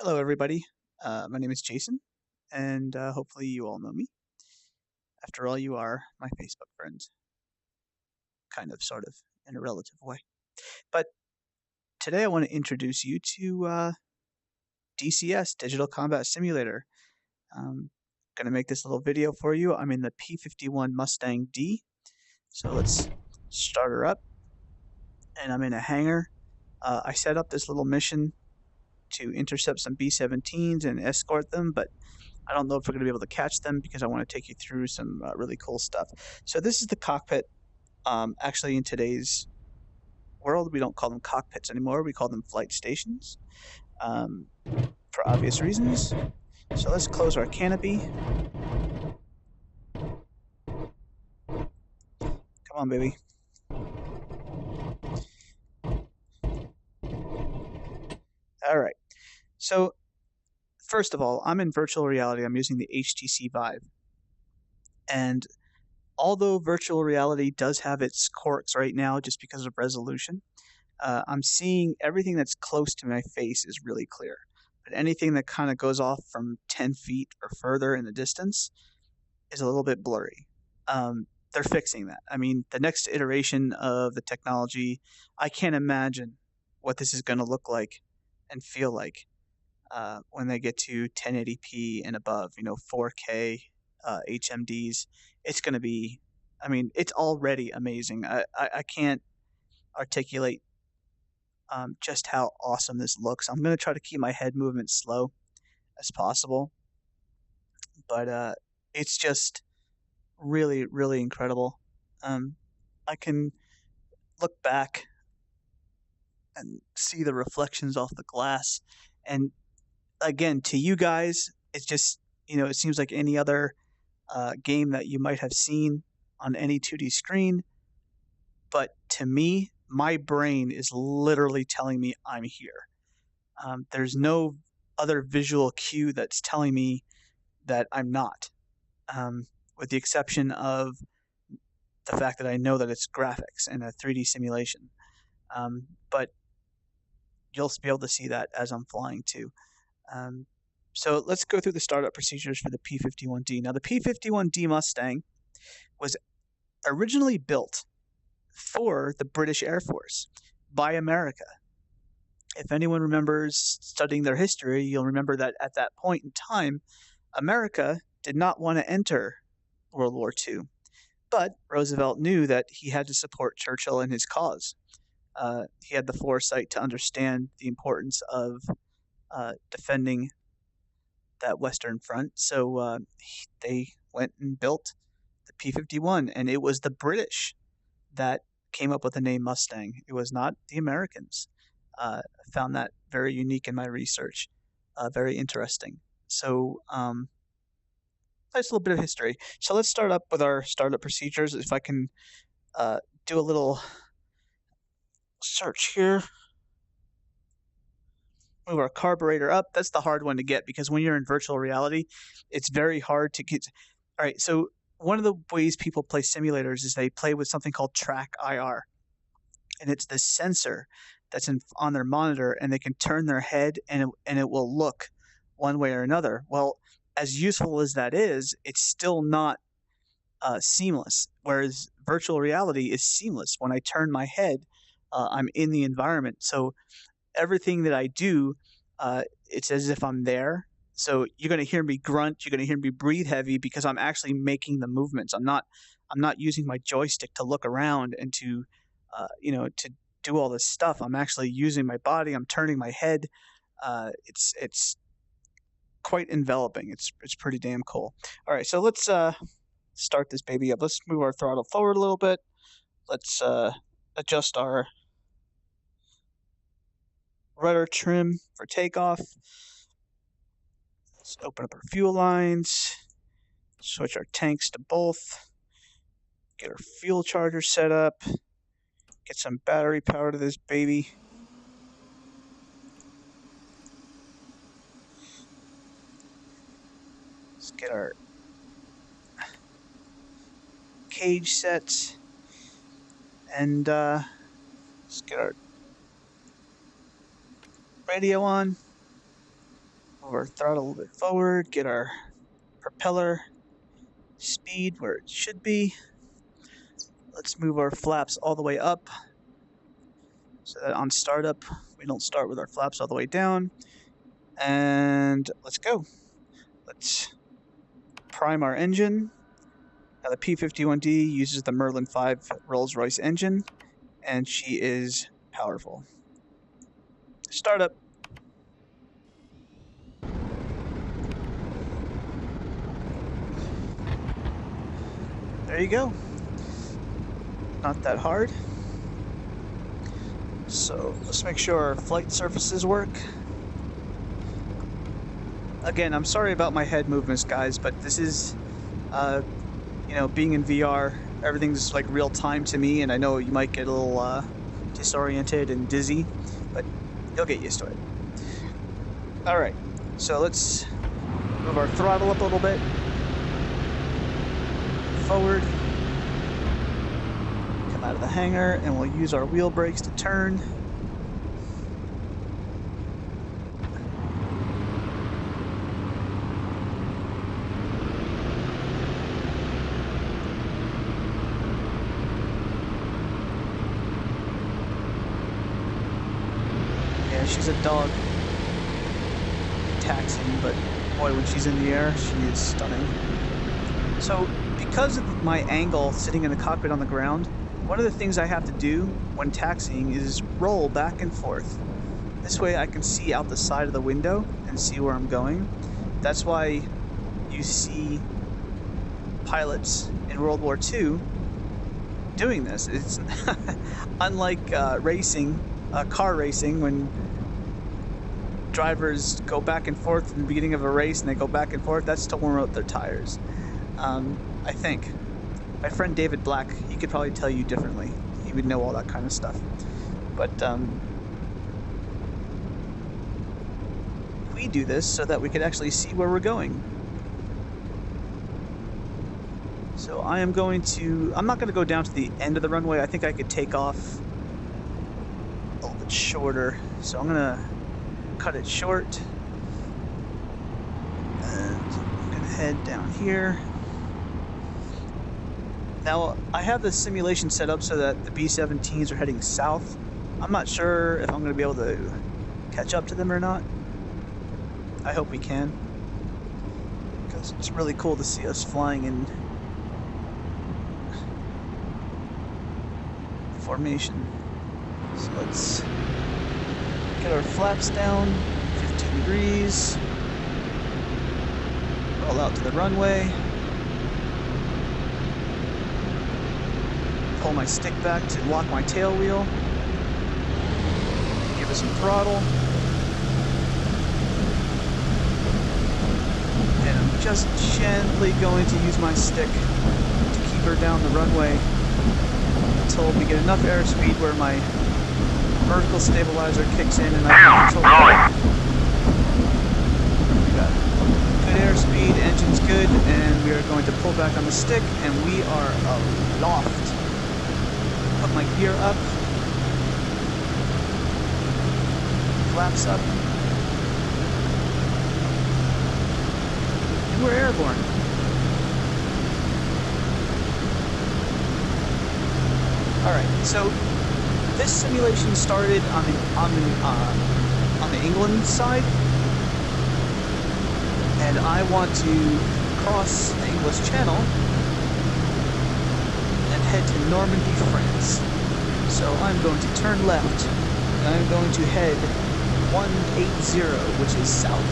Hello, everybody. My name is Jason, and hopefully you all know me. After all, you are my Facebook friends, kind of, sort of, in a relative way. But today I want to introduce you to DCS, Digital Combat Simulator. I'm going to make this little video for you. I'm in the P-51 Mustang D, so let's start her up. And I'm in a hangar. I set up this little mission to intercept some B-17s and escort them, but I don't know if we're going to be able to catch them because I want to take you through some really cool stuff. So this is the cockpit. Actually, in today's world, we don't call them cockpits anymore. We call them flight stations for obvious reasons. So let's close our canopy. Come on, baby. All right. So first of all, I'm in virtual reality. I'm using the HTC Vive. And although virtual reality does have its quirks right now just because of resolution, I'm seeing everything that's close to my face is really clear. But anything that kind of goes off from 10 feet or further in the distance is a little bit blurry. They're fixing that. I mean, the next iteration of the technology, I can't imagine what this is going to look like and feel like when they get to 1080p and above, 4K HMDs. It's going to be, I mean, it's already amazing. I can't articulate just how awesome this looks. I'm going to try to keep my head movement slow as possible, but it's just really, really incredible. I can look back and see the reflections off the glass, and again, to you guys, it's just, it seems like any other game that you might have seen on any 2D screen, but to me, my brain is literally telling me I'm here. There's no other visual cue that's telling me that I'm not, with the exception of the fact that I know that it's graphics and a 3D simulation. But you'll be able to see that as I'm flying too. So let's go through the startup procedures for the P-51D. Now, the P-51D Mustang was originally built for the British Air Force by America. If anyone remembers studying their history, you'll remember that at that point in time, America did not want to enter World War II. But Roosevelt knew that he had to support Churchill and his cause. He had the foresight to understand the importance of defending that Western Front. So they went and built the P-51, and it was the British that came up with the name Mustang. It was not the Americans. I found that very unique in my research, very interesting. So nice little bit of history. So let's start up with our startup procedures. If I can do a little search here. Move our carburetor up. That's the hard one to get because when you're in virtual reality, it's very hard to get. All right, so one of the ways people play simulators is they play with something called track IR, and it's the sensor that's on their monitor, and they can turn their head and it will look one way or another. Well, as useful as that is, it's still not seamless, whereas virtual reality is seamless. When I turn my head, I'm in the environment. So everything that I do, it's as if I'm there. So you're going to hear me grunt. You're going to hear me breathe heavy because I'm actually making the movements. I'm not using my joystick to look around and to do all this stuff. I'm actually using my body. I'm turning my head. It's quite enveloping. It's pretty damn cool. All right, so let's start this baby up. Let's move our throttle forward a little bit. Let's adjust our rudder trim for takeoff. Let's open up our fuel lines. Switch our tanks to both. Get our fuel charger set up. Get some battery power to this baby. Let's get our cage sets. And let's get our radio on. Move our throttle a little bit forward, get our propeller speed where it should be. Let's move our flaps all the way up so that on startup we don't start with our flaps all the way down. And let's go. Let's prime our engine. Now the P-51D uses the Merlin 5 Rolls-Royce engine, and she is powerful. Startup. There you go. Not that hard. So let's make sure our flight surfaces work. Again, I'm sorry about my head movements, guys, but this is, you know, being in VR, everything's like real time to me, and I know you might get a little disoriented and dizzy, but you'll get used to it. All right, so let's move our throttle up a little bit. Forward. Come out of the hangar, and we'll use our wheel brakes to turn. Yeah, she's a dog taxiing, but boy, when she's in the air, she is stunning. So, because of my angle sitting in the cockpit on the ground, one of the things I have to do when taxiing is roll back and forth. This way I can see out the side of the window and see where I'm going. That's why you see pilots in World War II doing this. It's unlike racing, car racing, when drivers go back and forth in the beginning of a race and they go back and forth. That's to warm up their tires. I think. My friend David Black, he could probably tell you differently. He would know all that kind of stuff. But we do this so that we could actually see where we're going. So I am going to, I'm not going to go down to the end of the runway. I think I could take off a little bit shorter. So I'm going to cut it short. And I'm going to head down here. Now, I have the simulation set up so that the B-17s are heading south. I'm not sure if I'm going to be able to catch up to them or not. I hope we can, because it's really cool to see us flying in formation. So let's get our flaps down, 15 degrees, roll out to the runway. Pull my stick back to lock my tail wheel. Give it some throttle. And I'm just gently going to use my stick to keep her down the runway until we get enough airspeed where my vertical stabilizer kicks in and I can control it. We got good airspeed, engine's good, and we are going to pull back on the stick, and we are aloft. Put my gear up, flaps up, and we're airborne. All right, so this simulation started on the England side, and I want to cross the English Channel and head to Normandy, France. So I'm going to turn left, and I'm going to head 180, which is south.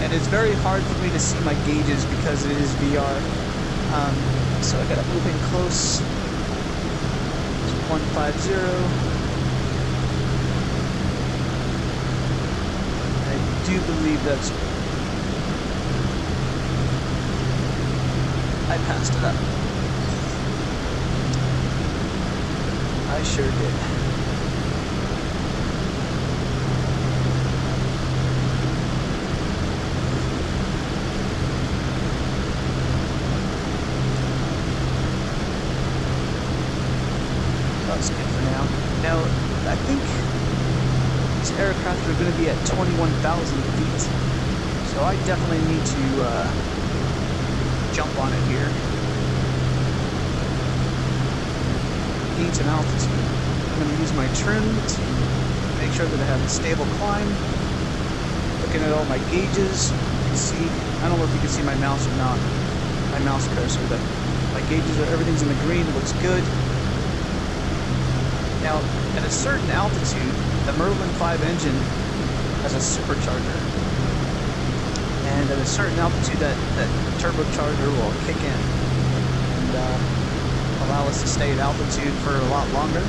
And it's very hard for me to see my gauges because it is VR. So I gotta move in close. It's 150. I do believe that's... I passed it up. I sure did. That's good for now. Now, I think these aircraft are going to be at 21,000 feet. So I definitely need to jump on it here. Gain some altitude. I'm going to use my trim to make sure that I have a stable climb. Looking at all my gauges, you can see, I don't know if you can see my mouse or not, my mouse cursor, but my gauges are, everything's in the green, looks good. Now, at a certain altitude, the Merlin 5 engine has a supercharger. And at a certain altitude, that turbocharger will kick in and allow us to stay at altitude for a lot longer.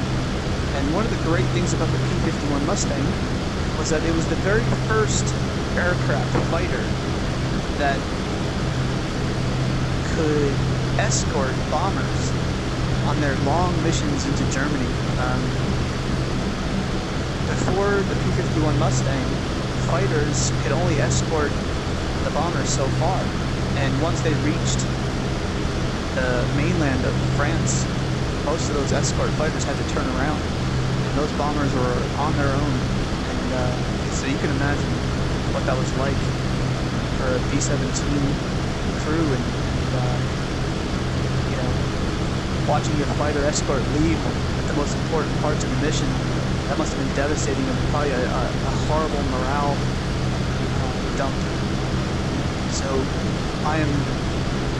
And one of the great things about the P-51 Mustang was that it was the very first aircraft fighter that could escort bombers on their long missions into Germany. Before the P-51 Mustang, fighters could only escort the bombers so far, and once they reached the mainland of France, most of those escort fighters had to turn around, and those bombers were on their own. And so you can imagine what that was like for a B-17 crew, and you know, watching your fighter escort leave at the most important parts of the mission. That must have been devastating, and probably a horrible morale dump. So I am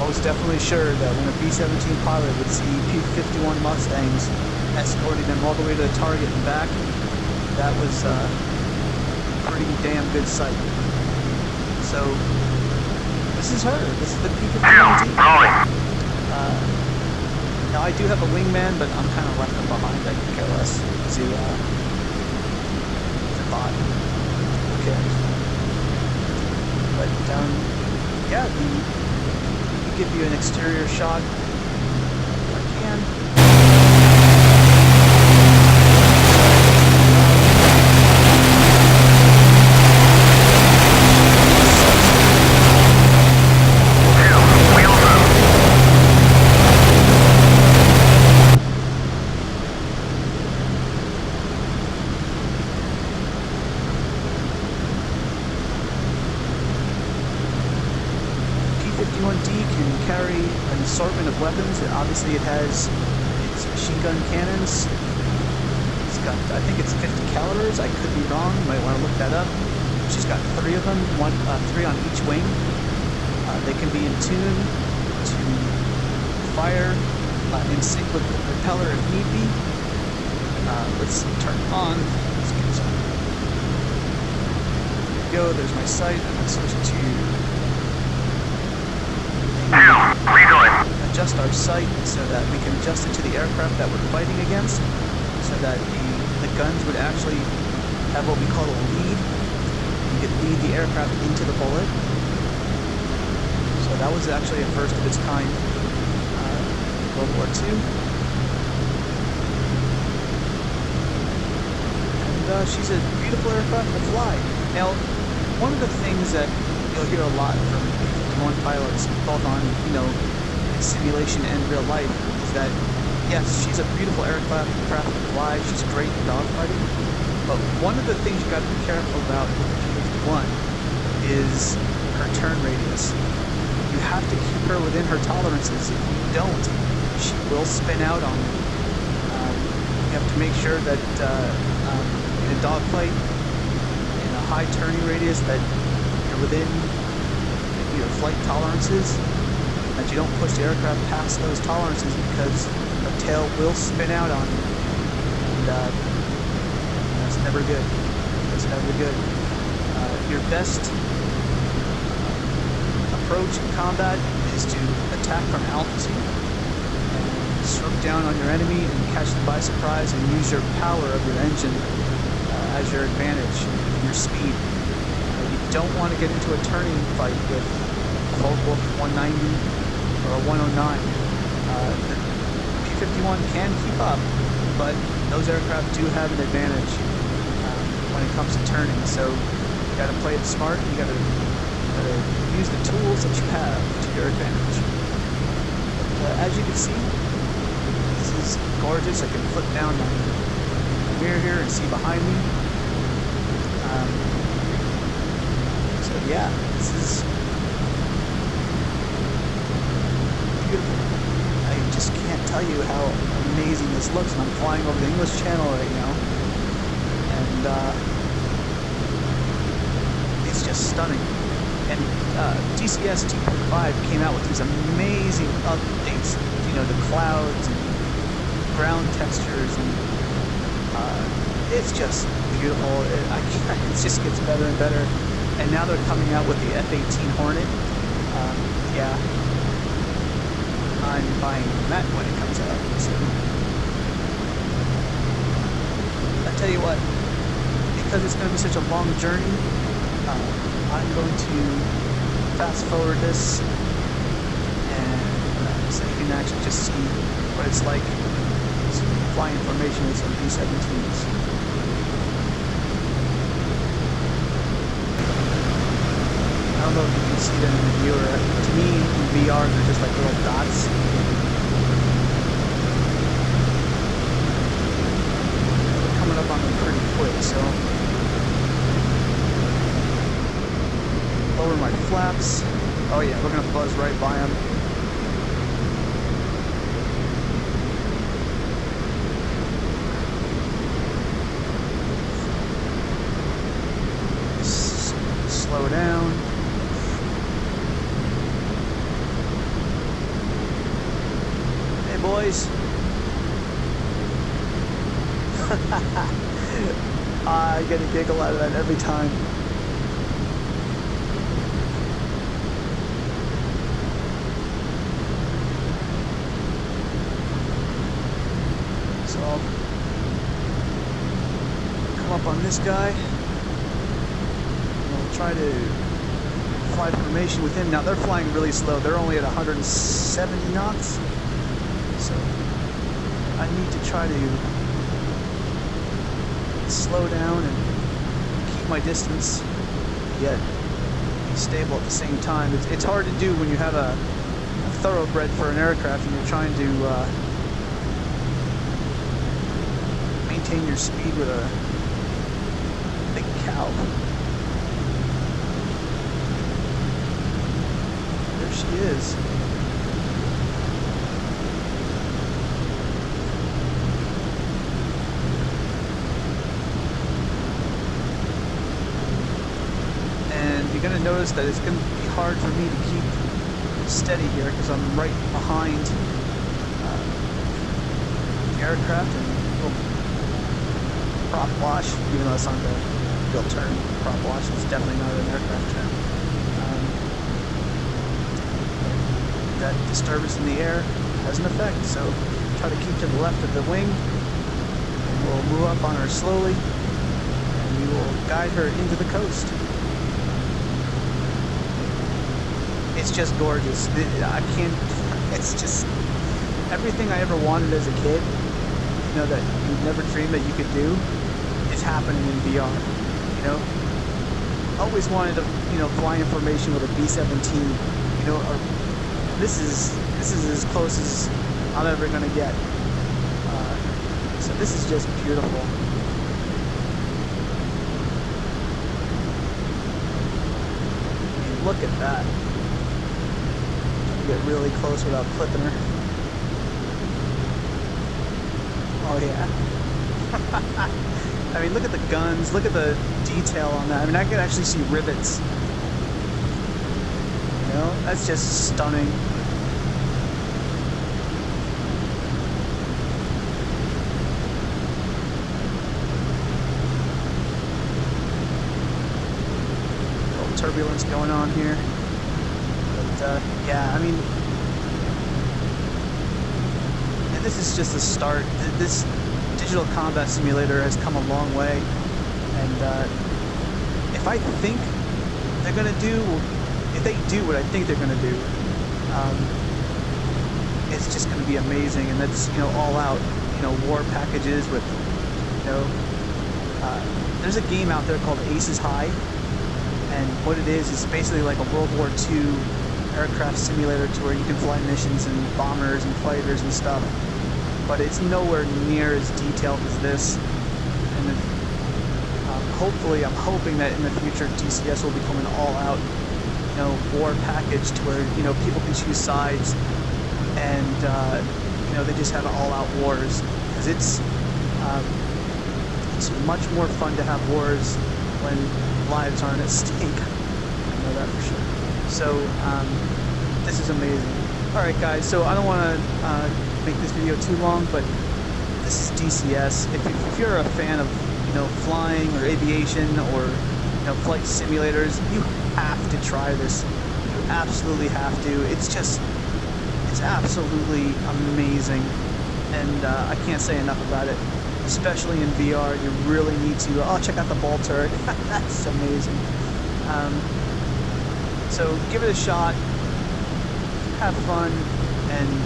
most definitely sure that when a B-17 pilot would see P-51 Mustangs escorting them all the way to the target and back, that was a pretty damn good sight. So this is her. This is the P-51D. Now I do have a wingman, but I'm kind of left him behind. I can care less. It's a bot. Okay. But yeah, I'll give you an exterior shot if I can. P-51D can carry an assortment of weapons. Obviously, it has its machine gun cannons. It's got, I think it's 50 calibers. I could be wrong. You might want to look that up. She's got 3 of them, 3 on each wing. They can be in tune to fire in sync with the propeller if need be. Let's turn it on. Let's get some. There we go. There's my sight. I'm going to switch to adjust our sight so that we can adjust it to the aircraft that we're fighting against, so that the guns would actually have what we call a lead. You could lead the aircraft into the bullet. So that was actually a first of its kind in World War II. And she's a beautiful aircraft to fly. Now, one of the things that you'll hear a lot from P-51 pilots, both on, in simulation and real life, is that yes, she's a beautiful aircraft to fly. She's great in dogfighting. But one of the things you got to be careful about with the P-51 is her turn radius. You have to keep her within her tolerances. If you don't, she will spin out on you. You have to make sure that in a dogfight, in a high turning radius, that you're within your flight tolerances, that you don't push the aircraft past those tolerances, because the tail will spin out on you. And that's never good. That's never good. Your best approach in combat is to attack from altitude and swoop down on your enemy and catch them by surprise, and use your power of your engine as your advantage, your speed. You don't want to get into a turning fight with a Volk 190 or a 109. The P-51 can keep up, but those aircraft do have an advantage when it comes to turning. So you got to play it smart. You got to use the tools that you have to your advantage. As you can see, this is gorgeous. I can flip down my mirror here and see behind me. So yeah, this is beautiful. I just can't tell you how amazing this looks, and I'm flying over the English Channel right now, and it's just stunning. And DCS 2.5 came out with these amazing updates, you know, the clouds and ground textures, and it's just beautiful. It just gets better and better. And now they're coming out with the F-18 Hornet. Yeah, I'm buying that when it comes out. So I tell you what, because it's going to be such a long journey, I'm going to fast forward this, and so you can actually just see what it's like to fly information with some B-17s. I don't know if you can see them in the viewer. To me, in VR, they're just like little dots. They're coming up on them pretty quick, so lower my flaps. Oh yeah, we're gonna buzz right by them. Slow down. Hey boys. I get a giggle out of that every time. So I'll come up on this guy. Try to fly formation with him. Now they're flying really slow. They're only at 170 knots. So I need to try to slow down and keep my distance, yet be stable at the same time. It's hard to do when you have a thoroughbred for an aircraft and you're trying to maintain your speed with a big cow. She is. And you're going to notice that it's going to be hard for me to keep steady here because I'm right behind the aircraft, and we'll prop wash, even though it's not the real term, prop wash. It's definitely not an aircraft term. That disturbance in the air has an effect, so try to keep to the left of the wing, and we'll move up on her slowly, and we will guide her into the coast. It's just gorgeous. I can't, it's just everything I ever wanted as a kid, you know, that you never dreamed that you could do, is happening in VR, you know. Always wanted to, you know, fly information with a B-17, you know, or this is as close as I'm ever going to get. So this is just beautiful. I mean, look at that. Get really close without clipping her. Oh yeah. I mean, look at the guns. Look at the detail on that. I mean, I could actually see rivets. You know, that's just stunning. Little turbulence going on here. But yeah, I mean, and this is just the start. This digital combat simulator has come a long way, and if I think they're gonna do, if they do what I think they're gonna do, it's just gonna be amazing. And that's, you know, all out, you know, war packages with, you know, there's a game out there called Aces High, and what it is basically like a World War II aircraft simulator to where you can fly missions and bombers and fighters and stuff, but it's nowhere near as detailed as this. And hopefully, I'm hoping that in the future DCS will become an all-out, war package to where, people can choose sides and, they just have all-out wars. Because it's much more fun to have wars when lives aren't at stake. I know that for sure. So, this is amazing. Alright guys, so I don't want to make this video too long, but this is DCS. If you're a fan of, flying or aviation or, flight simulators, you have to try this. You absolutely have to. It's absolutely amazing. And I can't say enough about it. Especially in VR, you really need to, check out the ball turret. That's amazing. So give it a shot, have fun, and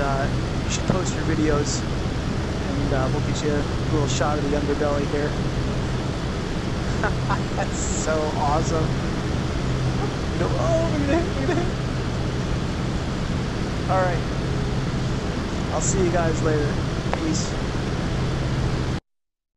you should post your videos, and we'll get you a little shot of the underbelly here. That's so awesome. Look at that. Alright, I'll see you guys later. Peace.